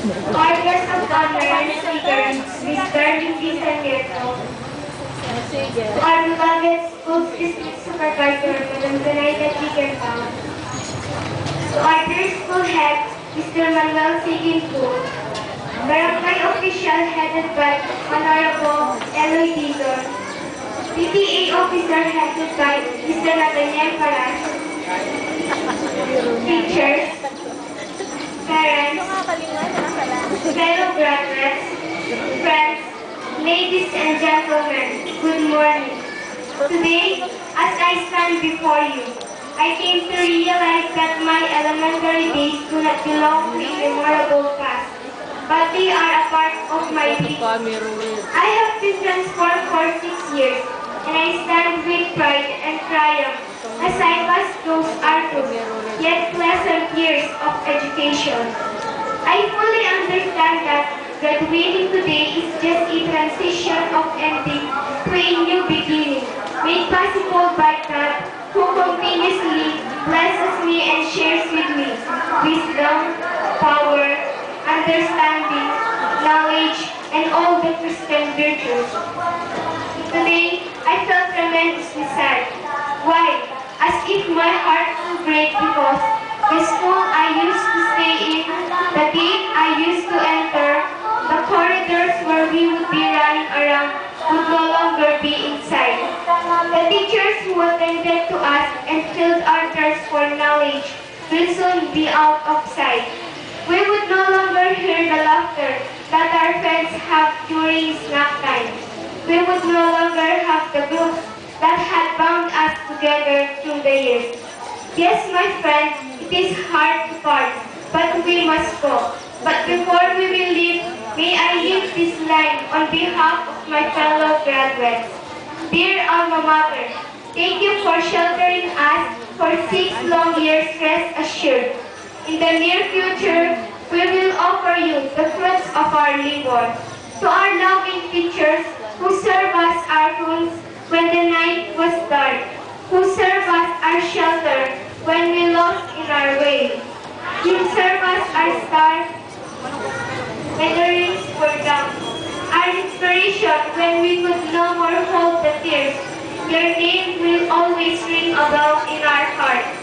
Our guest of honor and speaker, Mr. Vincent Mirko. Our beloved school district supervisor, Madam Zenaida Tigertown. To our dear school head, Mr. Manuel Siginpo. Barangay official headed by Honorable Eloy Dizon. PTA officer headed by Mr. Nathaniel Paras. Teachers, parents, fellow graduates, friends, ladies and gentlemen, good morning. Today, as I stand before you, I came to realize that my elementary days do not belong to a memorable past, but they are a part of my future. I have been transformed for 6 years, and I stand with pride and triumph as I pass those arduous yet pleasant years of education. I fully understand that graduating today is just a transition of ending to a new beginning, made possible by God, who continuously blesses me and shares with me wisdom, power, understanding, knowledge, and all the Christian virtues. Today, I felt tremendously sad. Why? As if my heart would break because the school I used to stay in, the gate I used to enter, the corridors where we would be running around would no longer be inside. The teachers who attended to us and filled our thirst for knowledge will soon be out of sight. We would no longer hear the laughter that our friends have during snack time. We would no longer have the books that had bound us together through the years. Yes, my friends, it is hard to part, but we must go. But before we will leave, may I leave this line on behalf of my fellow graduates. Dear Alma Mater, thank you for sheltering us for 6 long years, rest assured. In the near future, we will offer you the fruits of our labor. To our loving teachers who serve us our homes when the night was dark, who serve us our shelter when we lost in our way. You serve us our stars when the rings were down, our inspiration when we could no more hold the tears. Your name will always ring a bell in our hearts.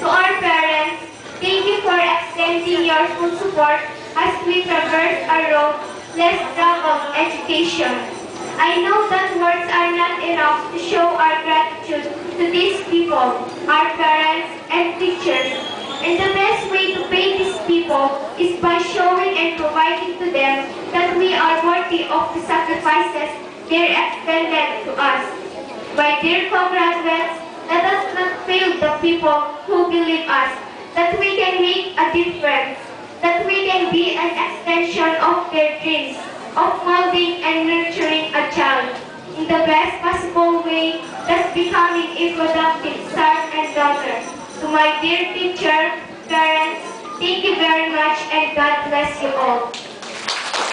To our parents, thank you for extending your full support as we traverse a road less traveled education. I know that words are not enough to show our gratitude to these people, our parents and teachers. And the best way to pay these people is by showing and providing to them that we are worthy of the sacrifices they extended to us. My dear co-graduates, let us not fail the people who believe us, that we can make a difference, that we can be an extension of their dreams, of molding and nurturing a child in the best possible way, thus becoming a productive son and daughter. To my dear teacher, parents, thank you very much and God bless you all.